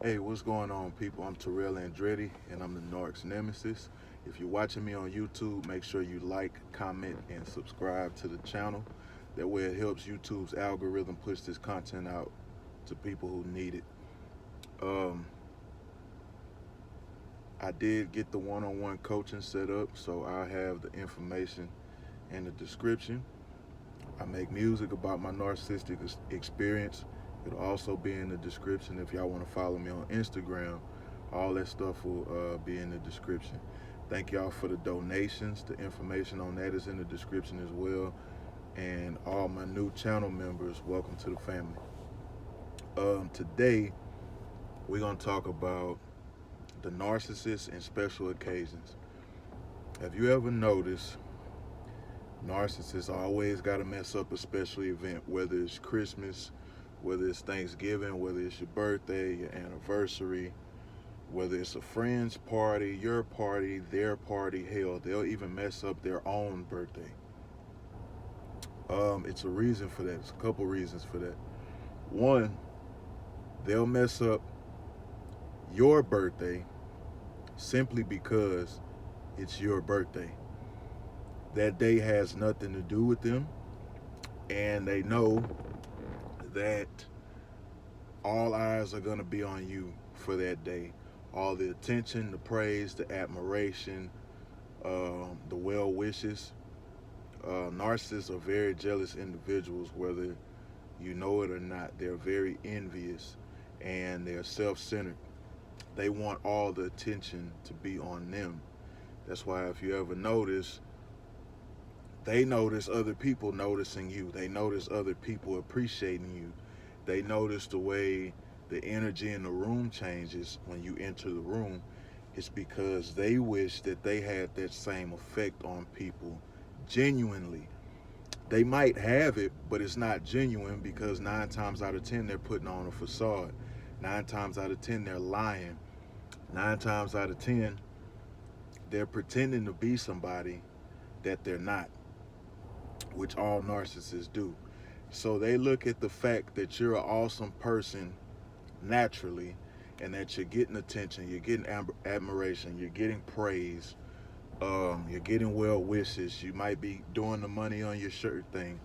Hey, what's going on, people? I'm Terrell Andretti, and I'm the Narc's Nemesis. If you're watching me on YouTube, make sure you like, comment, and subscribe to the channel. That way, it helps YouTube's algorithm push this content out to people who need it. Um, I did get the one-on-one coaching set up, so I have the information in the description. I make music about my narcissistic experience. It'll also be in the description if y'all want to follow me on Instagram. All that stuff will be in the description. Thank y'all for the donations. The information on that is in the description as well. And all my new channel members, welcome to the family. Today, we're going to talk about the narcissist and special occasions. Have you ever noticed narcissists always got to mess up a special event, whether it's Christmas, whether it's Thanksgiving, whether it's your birthday, your anniversary, whether it's a friend's party, your party, their party, hell, they'll even mess up their own birthday. It's a reason for that. It's a couple reasons for that. One, they'll mess up your birthday simply because it's your birthday. That day has nothing to do with them, and they know that all eyes are going to be on you for that day. All the attention, the praise, the admiration, the well wishes. Narcissists are very jealous individuals, whether you know it or not. They're very envious and they're self centered. They want all the attention to be on them. That's why, if you ever notice, they notice other people noticing you, they notice other people appreciating you, they notice the way the energy in the room changes when you enter the room. It's because they wish that they had that same effect on people genuinely. They might have it, but it's not genuine because 9 times out of 10 they're putting on a facade. 9 times out of 10 they're lying. 9 times out of 10 they're pretending to be somebody that they're not, which all narcissists do. So they look at the fact that you're an awesome person naturally, and that you're getting attention, you're getting admiration, you're getting praise, you're getting well wishes. You might be doing the money on your shirt thing.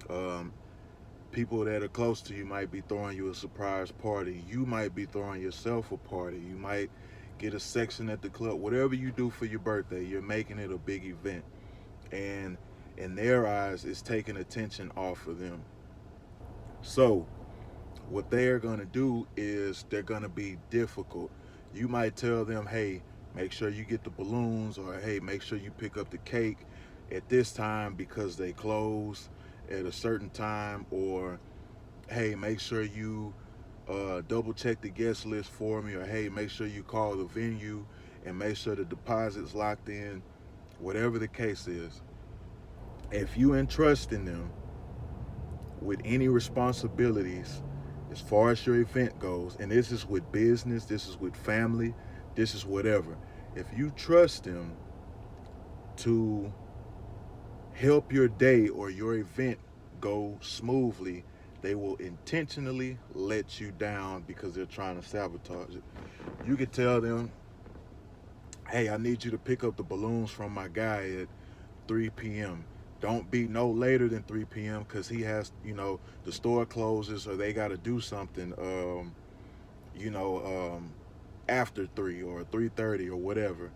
Um, People that are close to you might be throwing you a surprise party. You might be throwing yourself a party. You might get a section at the club. Whatever you do for your birthday, you're making it a big event. And in their eyes, it's taking attention off of them. So what they're going to do is they're going to be difficult. You might tell them, hey, make sure you get the balloons, or hey, make sure you pick up the cake at this time because they close at a certain time, or hey, make sure you double check the guest list for me, or hey, make sure you call the venue and make sure the deposit's locked in, whatever the case is. If you entrust in them with any responsibilities as far as your event goes, and this is with business, this is with family, this is whatever. If you trust them to help your day or your event go smoothly, they will intentionally let you down because they're trying to sabotage it. You could tell them, hey, I need you to pick up the balloons from my guy at 3 p.m. Don't be no later than 3 p.m. because he has, the store closes or they got to do something, you know, um, after 3 or 3:30 or whatever.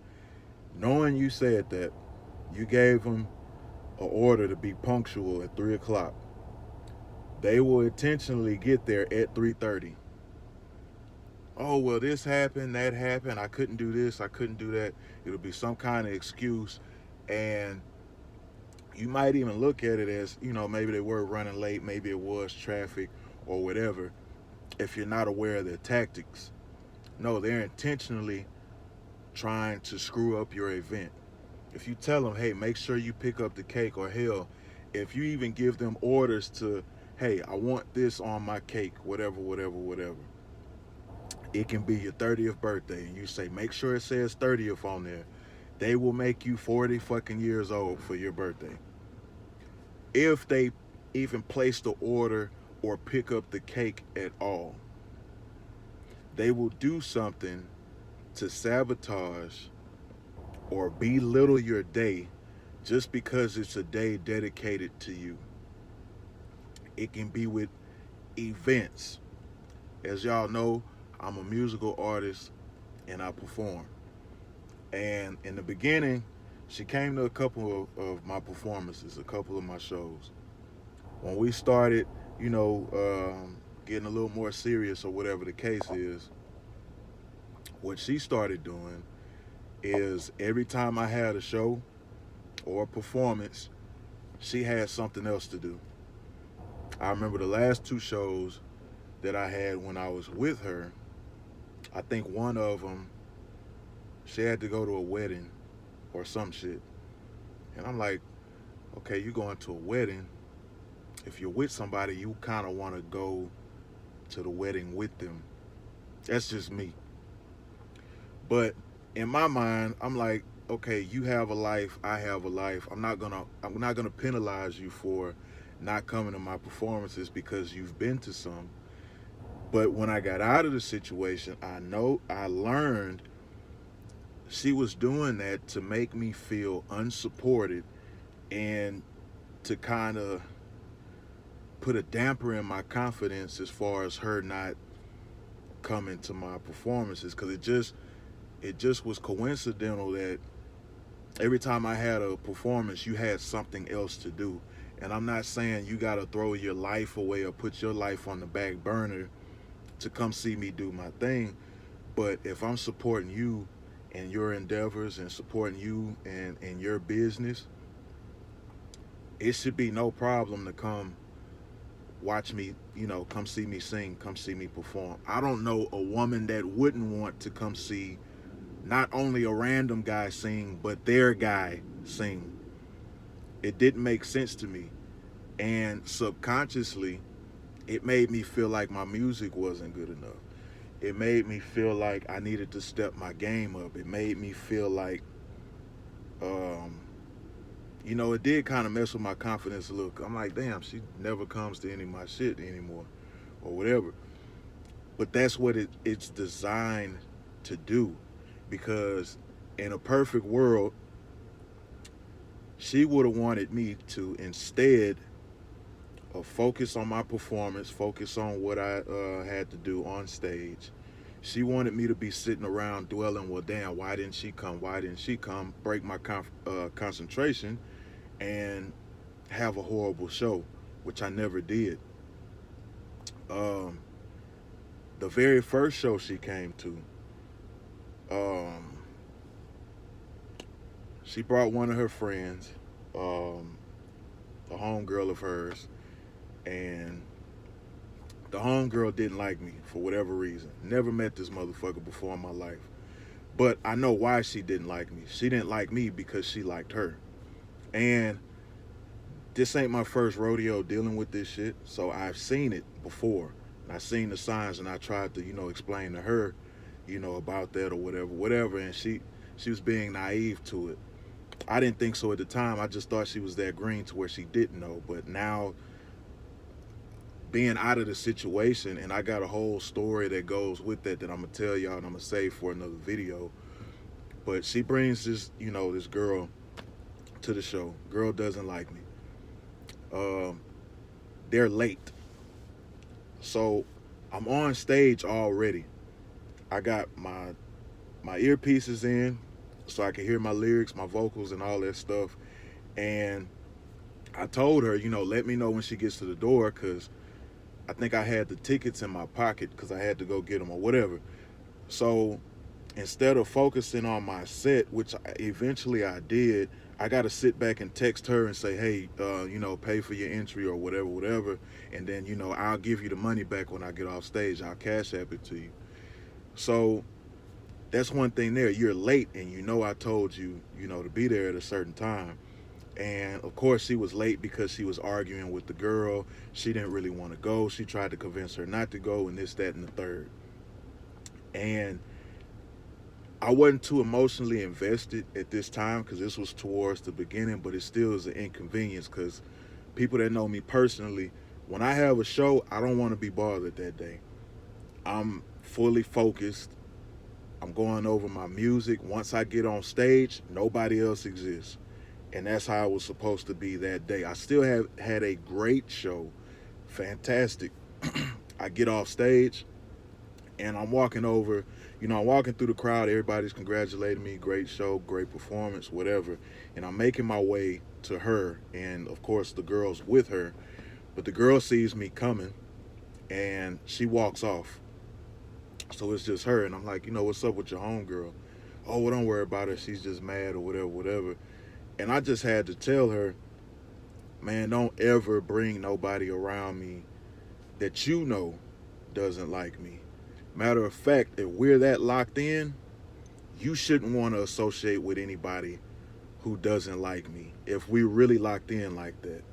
Knowing you said that, you gave them an order to be punctual at 3 o'clock. They will intentionally get there at 3:30. Oh, well, this happened, that happened, I couldn't do this, I couldn't do that. It'll be some kind of excuse. And you might even look at it as, maybe they were running late, maybe it was traffic or whatever, if you're not aware of their tactics. No, they're intentionally trying to screw up your event. If you tell them, hey, make sure you pick up the cake, or hell, if you even give them orders to, hey, I want this on my cake, whatever, whatever, whatever. It can be your 30th birthday, and you say, make sure it says 30th on there. They will make you 40 fucking years old for your birthday. If they even place the order or pick up the cake at all. they will do something to sabotage or belittle your day just because it's a day dedicated to you. It can be with events. As y'all know, I'm a musical artist and I perform. And in the beginning, she came to a couple of my performances, a couple of my shows. When we started, getting a little more serious or whatever the case is, what she started doing is every time I had a show or a performance, she had something else to do. I remember the last two shows that I had when I was with her. I think one of them, she had to go to a wedding or some shit. And I'm like, okay, you going to a wedding. If you're with somebody, you kind of want to go to the wedding with them. That's just me. But in my mind, I'm like, okay, you have a life, I have a life. I'm not gonna penalize you for not coming to my performances because you've been to some. But when I got out of the situation, I learned she was doing that to make me feel unsupported and to kind of put a damper in my confidence as far as her not coming to my performances, because it just was coincidental that every time I had a performance, you had something else to do. And I'm not saying you got to throw your life away or put your life on the back burner to come see me do my thing. But if I'm supporting you and your endeavors and supporting you and your business, it should be no problem to come watch me, come see me sing, come see me perform. I don't know a woman that wouldn't want to come see not only a random guy sing, but their guy sing. It didn't make sense to me. And subconsciously, it made me feel like my music wasn't good enough. It made me feel like I needed to step my game up. It made me feel like, um, it did kind of mess with my confidence a little. I'm like, damn, she never comes to any of my shit anymore or whatever. But that's what it's designed to do. Because in a perfect world, she would have wanted me to, instead of focus on my performance, focus on what I had to do on stage, she wanted me to be sitting around dwelling, well, damn, why didn't she come? Why didn't she come? Break my concentration and have a horrible show, which I never did. Um, the very first show she came to, um, she brought one of her friends, um, a homegirl of hers, and the homegirl didn't like me for whatever reason. Never met this motherfucker before in my life. But I know why she didn't like me. She didn't like me because she liked her. And this ain't my first rodeo dealing with this shit. So I've seen it before. And I've seen the signs, and I tried to, explain to her, about that or whatever. And she was being naive to it. I didn't think so at the time. I just thought she was that green to where she didn't know. But now, being out of the situation, and I got a whole story that goes with that I'm gonna tell y'all and I'm gonna save for another video. But she brings this girl to the show. Girl doesn't like me. Um, they're late, so I'm on stage already. I got my earpieces in, so I can hear my lyrics, my vocals, and all that stuff. And I told her, let me know when she gets to the door, because I think I had the tickets in my pocket because I had to go get them or whatever. So instead of focusing on my set, which eventually I did, I got to sit back and text her and say, hey, pay for your entry or whatever. And then, I'll give you the money back when I get off stage. I'll cash app it to you. So that's one thing there. You're late, and I told you, to be there at a certain time. And of course, she was late because she was arguing with the girl. She didn't really want to go. She tried to convince her not to go, and this, that, and the third. And I wasn't too emotionally invested at this time because this was towards the beginning, but it still is an inconvenience because people that know me personally, when I have a show, I don't want to be bothered that day. I'm fully focused. I'm going over my music. Once I get on stage, nobody else exists. And that's how it was supposed to be that day. I still have had a great show. Fantastic. I get off stage and I'm walking over, I'm walking through the crowd, everybody's congratulating me, great show, great performance, whatever. And I'm making my way to her and of course the girls with her. But the girl sees me coming and she walks off. So it's just her, and I'm like, what's up with your homegirl? Oh, well, don't worry about her. She's just mad or whatever, whatever. And I just had to tell her, man, don't ever bring nobody around me that doesn't like me. Matter of fact, if we're that locked in, you shouldn't want to associate with anybody who doesn't like me if we really locked in like that.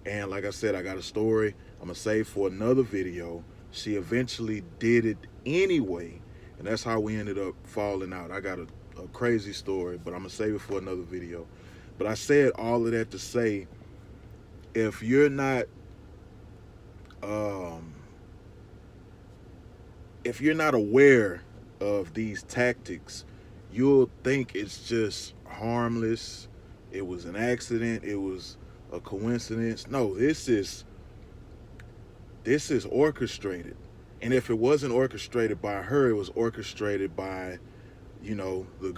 And like I said, I got a story I'm going to save for another video. She eventually did it anyway, and that's how we ended up falling out. I got a crazy story, but I'm going to save it for another video. But I said all of that to say, if you're not aware of these tactics, you'll think it's just harmless. It was an accident. It was a coincidence. No, this is orchestrated. And if it wasn't orchestrated by her, it was orchestrated by, the